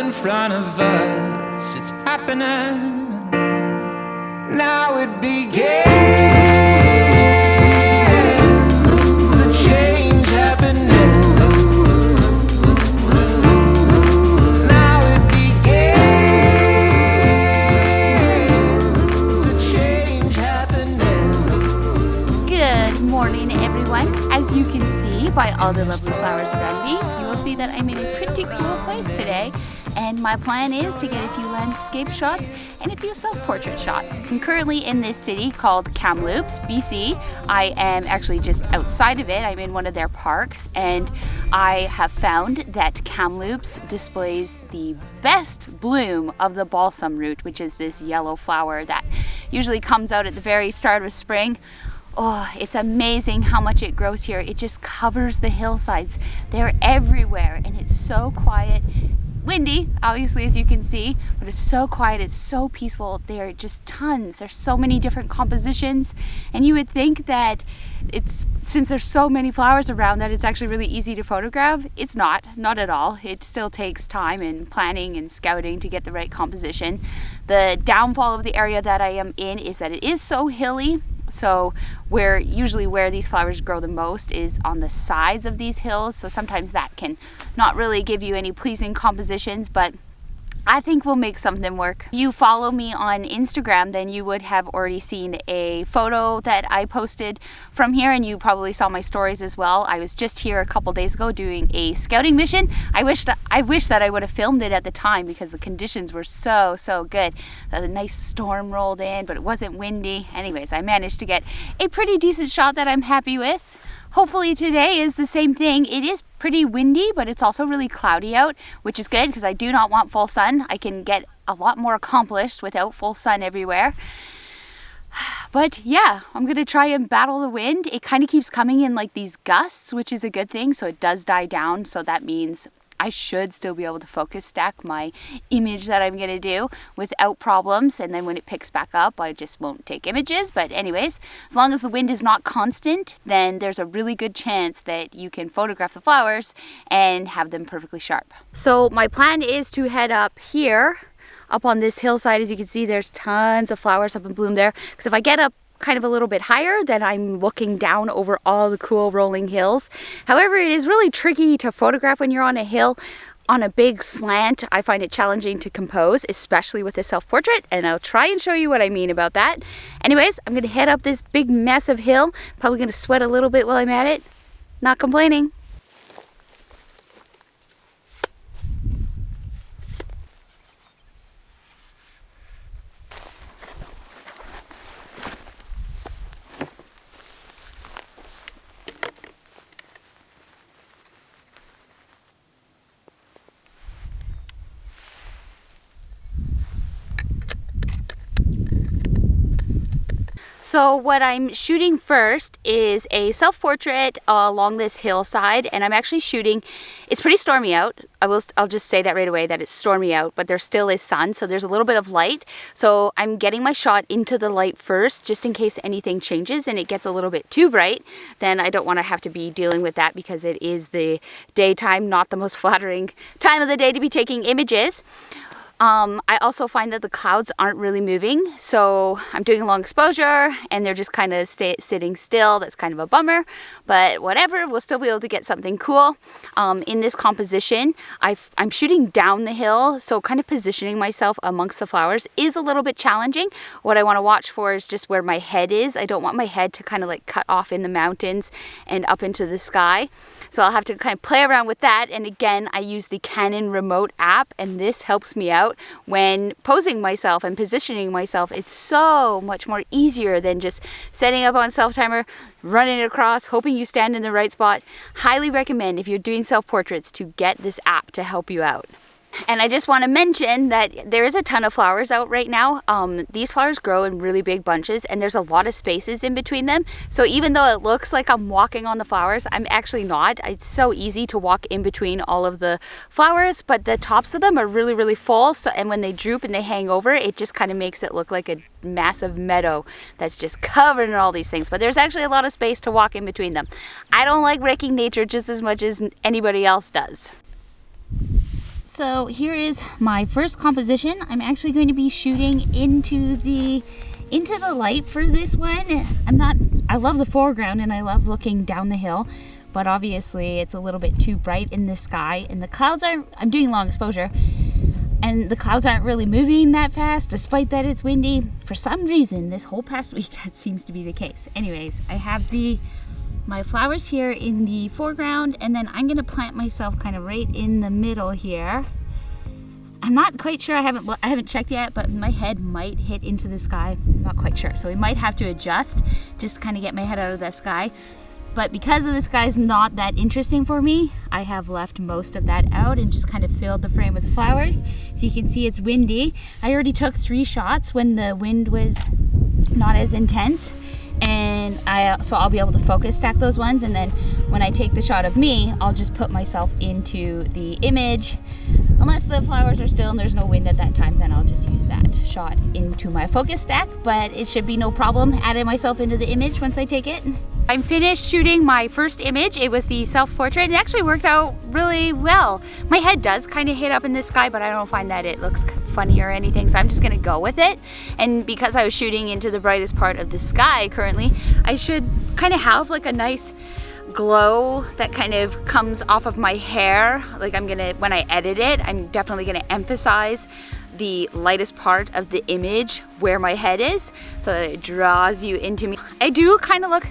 in front of us. It's happening. Now it begins. A change happening. Now it begins. A change happening. Good morning, everyone. As you can see by all the lovely flowers around me, you will see that I'm in a pretty cool place today. And my plan is to get a few landscape shots and a few self-portrait shots. I'm currently in this city called Kamloops, BC. I am actually just outside of it. I'm in one of their parks, and I have found that Kamloops displays the best bloom of the balsam root, which is this yellow flower that usually comes out at the very start of spring. Oh, it's amazing how much it grows here. It just covers the hillsides. They're everywhere, and it's so quiet. Windy, obviously, as you can see, but it's so quiet, it's so peaceful. There are just tons. There's so many different compositions, and you would think that since there's so many flowers around that it's actually really easy to photograph. It's not at all. It still takes time and planning and scouting to get the right composition. The downfall of the area that I am in is that it is so hilly. So where these flowers grow the most is on the sides of these hills. So sometimes that can not really give you any pleasing compositions, but I think we'll make something work. If you follow me on Instagram, then you would have already seen a photo that I posted from here, and you probably saw my stories as well. I was just here a couple days ago doing a scouting mission. I wish that I would have filmed it at the time because the conditions were so good. A nice storm rolled in, but it wasn't windy. Anyways, I managed to get a pretty decent shot that I'm happy with. Hopefully today is the same thing. It is pretty windy, but it's also really cloudy out, which is good because I do not want full sun. I can get a lot more accomplished without full sun everywhere. But yeah, I'm gonna try and battle the wind. It kind of keeps coming in like these gusts, which is a good thing. So it does die down. So that means I should still be able to focus stack my image that I'm going to do without problems. And then when it picks back up, I just won't take images. But anyways, as long as the wind is not constant, then there's a really good chance that you can photograph the flowers and have them perfectly sharp. So my plan is to head up here, up on this hillside. As you can see, there's tons of flowers up in bloom there. Because if I get up kind of a little bit higher, then I'm looking down over all the cool rolling hills. However, it is really tricky to photograph when you're on a hill on a big slant. I find it challenging to compose, especially with a self-portrait, and I'll try and show you what I mean about that. Anyways, I'm gonna head up this big massive hill. Probably gonna sweat a little bit while I'm at it. Not complaining. So what I'm shooting first is a self-portrait along this hillside, and I'm actually shooting, it's pretty stormy out. I'll just say that right away that it's stormy out, but there still is sun, so there's a little bit of light. So I'm getting my shot into the light first, just in case anything changes and it gets a little bit too bright. Then I don't want to have to be dealing with that because it is the daytime, not the most flattering time of the day to be taking images. I also find that the clouds aren't really moving, so I'm doing a long exposure and they're just kind of sitting still. That's kind of a bummer, but whatever, we'll still be able to get something cool. In this composition, I'm shooting down the hill, so kind of positioning myself amongst the flowers is a little bit challenging. What I want to watch for is just where my head is. I don't want my head to kind of like cut off in the mountains and up into the sky. So I'll have to kind of play around with that. And again, I use the Canon remote app, and this helps me out when posing myself and positioning myself. It's so much more easier than just setting up on self-timer, running it across, hoping you stand in the right spot. Highly recommend, if you're doing self-portraits, to get this app to help you out. And I just want to mention that there is a ton of flowers out right now. These flowers grow in really big bunches, and there's a lot of spaces in between them. So even though it looks like I'm walking on the flowers, I'm actually not. It's so easy to walk in between all of the flowers, but the tops of them are really, really full. So, and when they droop and they hang over, it just kind of makes it look like a massive meadow that's just covered in all these things. But there's actually a lot of space to walk in between them. I don't like wrecking nature just as much as anybody else does. So here is my first composition. I'm actually going to be shooting into the light for this one. I love the foreground and I love looking down the hill, but obviously it's a little bit too bright in the sky, and the clouds I'm doing long exposure, and the clouds aren't really moving that fast despite that it's windy. For some reason, this whole past week, that seems to be the case. Anyways, I have my flowers here in the foreground, and then I'm gonna plant myself kind of right in the middle here. I'm not quite sure, I haven't checked yet, but my head might hit into the sky. I'm not quite sure, so we might have to adjust just to kind of get my head out of the sky. But because the sky's not that interesting for me, I have left most of that out and just kind of filled the frame with flowers. So you can see it's windy. I already took 3 shots when the wind was not as intense, and so I'll be able to focus stack those ones, and then when I take the shot of me, I'll just put myself into the image. Unless the flowers are still and there's no wind at that time, then I'll just use that shot into my focus stack, but it should be no problem adding myself into the image once I take it. I'm finished shooting my first image. It was the self-portrait. It actually worked out really well. My head does kind of hit up in the sky, but I don't find that it looks funny or anything, so I'm just gonna go with it. And because I was shooting into the brightest part of the sky currently, I should kind of have like a nice glow that kind of comes off of my hair. Like when I edit it, I'm definitely gonna emphasize the lightest part of the image where my head is so that it draws you into me. I do kind of look,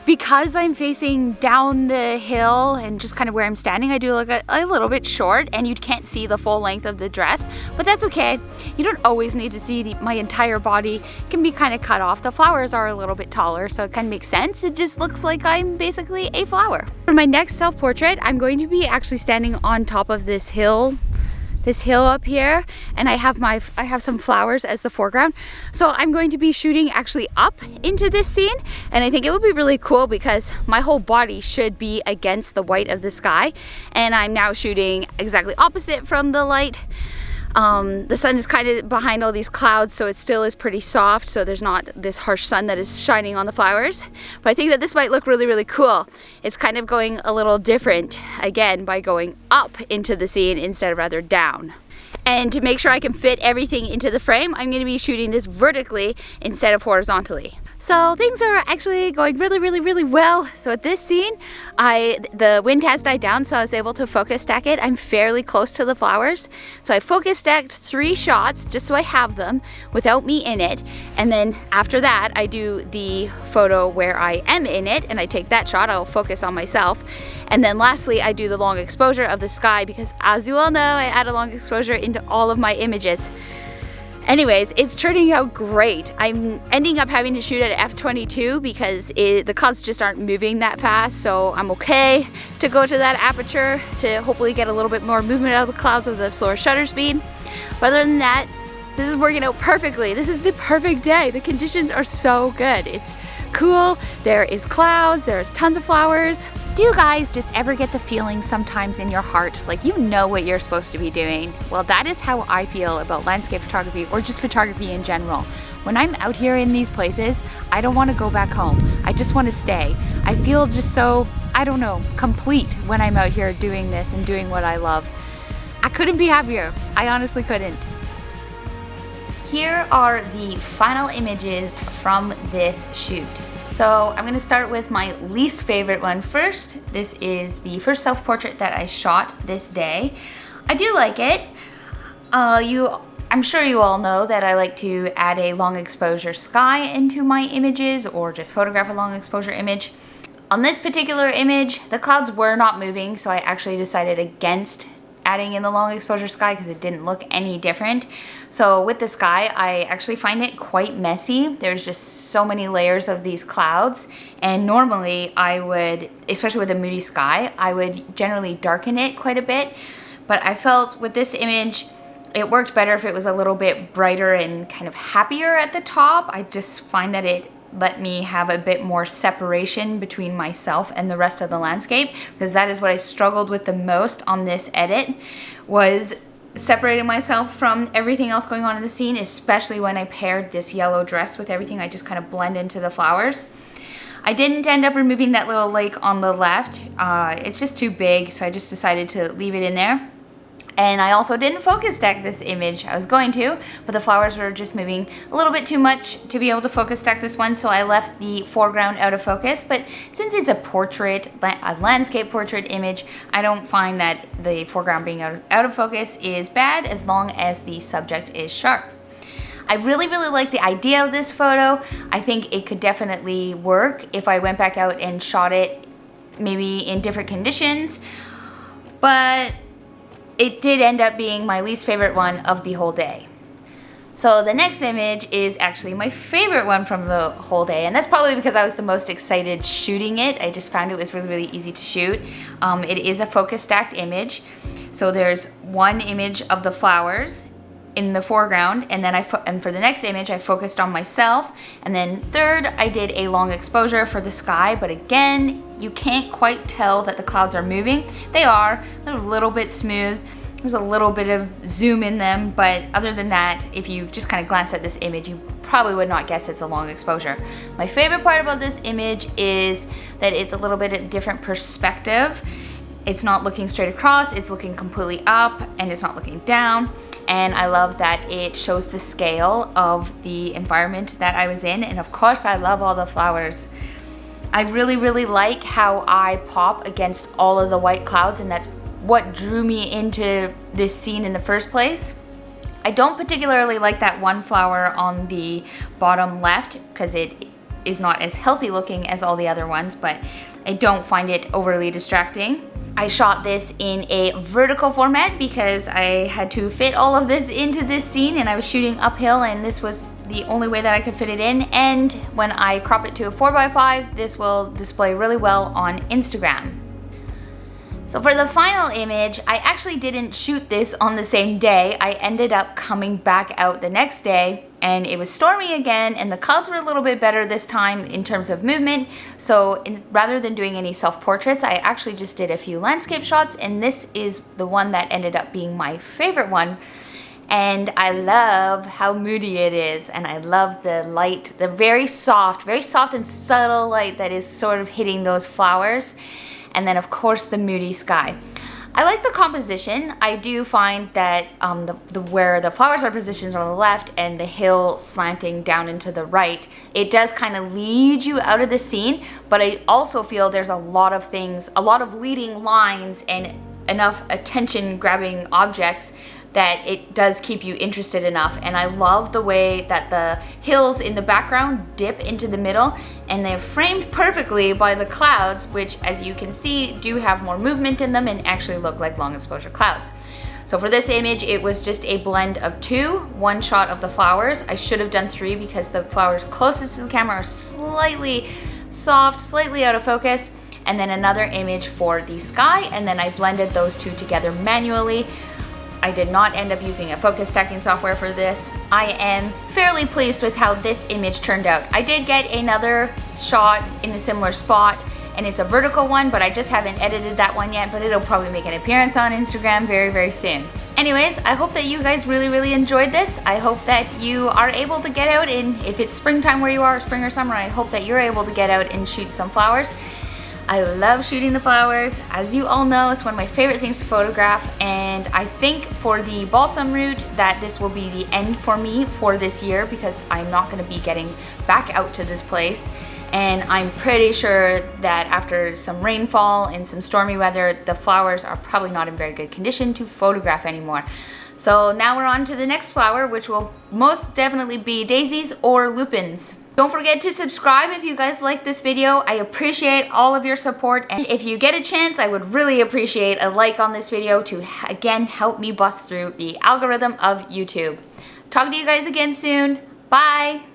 because I'm facing down the hill and just kind of where I'm standing, I do look a little bit short, and you can't see the full length of the dress, but that's okay. You don't always need to see my entire body. It can be kind of cut off. The flowers are a little bit taller, so it kind of makes sense. It just looks like I'm basically a flower. For my next self-portrait, I'm going to be actually standing on top of this hill up here, and I have some flowers as the foreground. So I'm going to be shooting actually up into this scene, and I think it would be really cool because my whole body should be against the white of the sky, and I'm now shooting exactly opposite from the light. The sun is kind of behind all these clouds, so it still is pretty soft, so there's not this harsh sun that is shining on the flowers. But I think that this might look really, really cool. It's kind of going a little different, again, by going up into the scene instead of rather down. And to make sure I can fit everything into the frame, I'm going to be shooting this vertically instead of horizontally. So things are actually going really, really, really well. So at this scene, the wind has died down, so I was able to focus stack it. I'm fairly close to the flowers. So I focus stacked 3 shots just so I have them without me in it. And then after that, I do the photo where I am in it, and I take that shot. I'll focus on myself. And then lastly, I do the long exposure of the sky because, as you all know, I add a long exposure into all of my images. Anyways, it's turning out great. I'm ending up having to shoot at f/22 because the clouds just aren't moving that fast, so I'm okay to go to that aperture to hopefully get a little bit more movement out of the clouds with a slower shutter speed. But other than that, this is working out perfectly. This is the perfect day. The conditions are so good. It's cool, there is clouds, there's tons of flowers. Do you guys just ever get the feeling sometimes in your heart like you know what you're supposed to be doing? Well, that is how I feel about landscape photography, or just photography in general. When I'm out here in these places, I don't want to go back home. I just want to stay. I feel just so, I don't know, complete when I'm out here doing this and doing what I love. I couldn't be happier. I honestly couldn't. Here are the final images from this shoot. So I'm gonna start with my least favorite one first. This is the first self-portrait that I shot this day. I do like it. I'm sure you all know that I like to add a long exposure sky into my images, or just photograph a long exposure image. On this particular image, the clouds were not moving, so I actually decided against adding in the long exposure sky because it didn't look any different. So with the sky, I actually find it quite messy. There's just so many layers of these clouds, and normally I would, especially with a moody sky, I would generally darken it quite a bit. But I felt with this image, it worked better if it was a little bit brighter and kind of happier at the top. I just find that it let me have a bit more separation between myself and the rest of the landscape, because that is what I struggled with the most on this edit, was separating myself from everything else going on in the scene, especially when I paired this yellow dress with everything. I just kind of blend into the flowers. I didn't end up removing that little lake on the left. It's just too big, so I just decided to leave it in there. And I also didn't focus stack this image. I was going to, but the flowers were just moving a little bit too much to be able to focus stack this one, so I left the foreground out of focus. But since it's a portrait, a landscape portrait image, I don't find that the foreground being out of focus is bad as long as the subject is sharp. I really like the idea of this photo. I think it could definitely work if I went back out and shot it maybe in different conditions, but it did end up being my least favorite one of the whole day. So the next image is actually my favorite one from the whole day, and that's probably because I was the most excited shooting it. I just found it was really easy to shoot. It is a focus stacked image. So there's one image of the flowers in the foreground, and then and for the next image I focused on myself, and then third I did a long exposure for the sky, but again you can't quite tell that the clouds are moving. They are, they're a little bit smooth, there's a little bit of zoom in them, but other than that, if you just kind of glance at this image, you probably would not guess it's a long exposure. My favorite part about this image is that it's a little bit of different perspective. It's not looking straight across, it's looking completely up, and it's not looking down. And I love that it shows the scale of the environment that I was in. And of course, I love all the flowers. I really like how I pop against all of the white clouds, and that's what drew me into this scene in the first place. I don't particularly like that one flower on the bottom left because it is not as healthy looking as all the other ones, but I don't find it overly distracting. I shot this in a vertical format because I had to fit all of this into this scene, and I was shooting uphill, and this was the only way that I could fit it in. And when I crop it to a 4x5, this will display really well on Instagram. So for the final image, I actually didn't shoot this on the same day. I ended up coming back out the next day, and it was stormy again, and the clouds were a little bit better this time in terms of movement. So rather than doing any self-portraits, I actually just did a few landscape shots, and this is the one that ended up being my favorite one. And I love how moody it is, and I love the light, the very soft and subtle light that is sort of hitting those flowers. And then of course the moody sky. I like the composition. I do find that where the flowers are positioned on the left and the hill slanting down into the right, it does kind of lead you out of the scene, but I also feel there's a lot of things, a lot of leading lines and enough attention grabbing objects that it does keep you interested enough. And I love the way that the hills in the background dip into the middle, and they're framed perfectly by the clouds, which as you can see do have more movement in them and actually look like long exposure clouds. So for this image, it was just a blend of two, one shot of the flowers. I should have done three because the flowers closest to the camera are slightly soft, slightly out of focus, and then another image for the sky, and then I blended those two together manually. I did not end up using a focus stacking software for this. I am fairly pleased with how this image turned out. I did get another shot in a similar spot, and it's a vertical one, but I just haven't edited that one yet, but it'll probably make an appearance on Instagram very soon. Anyways, I hope that you guys really enjoyed this. I hope that you are able to get out, and if it's springtime where you are, spring or summer, I hope that you're able to get out and shoot some flowers. I love shooting the flowers. As you all know, it's one of my favorite things to photograph, and I think for the balsam route that this will be the end for me for this year because I'm not going to be getting back out to this place, and I'm pretty sure that after some rainfall and some stormy weather, the flowers are probably not in very good condition to photograph anymore. So now we're on to the next flower, which will most definitely be daisies or lupins. Don't forget to subscribe if you guys like this video. I appreciate all of your support, and if you get a chance, I would really appreciate a like on this video to again help me bust through the algorithm of YouTube. Talk to you guys again soon. Bye!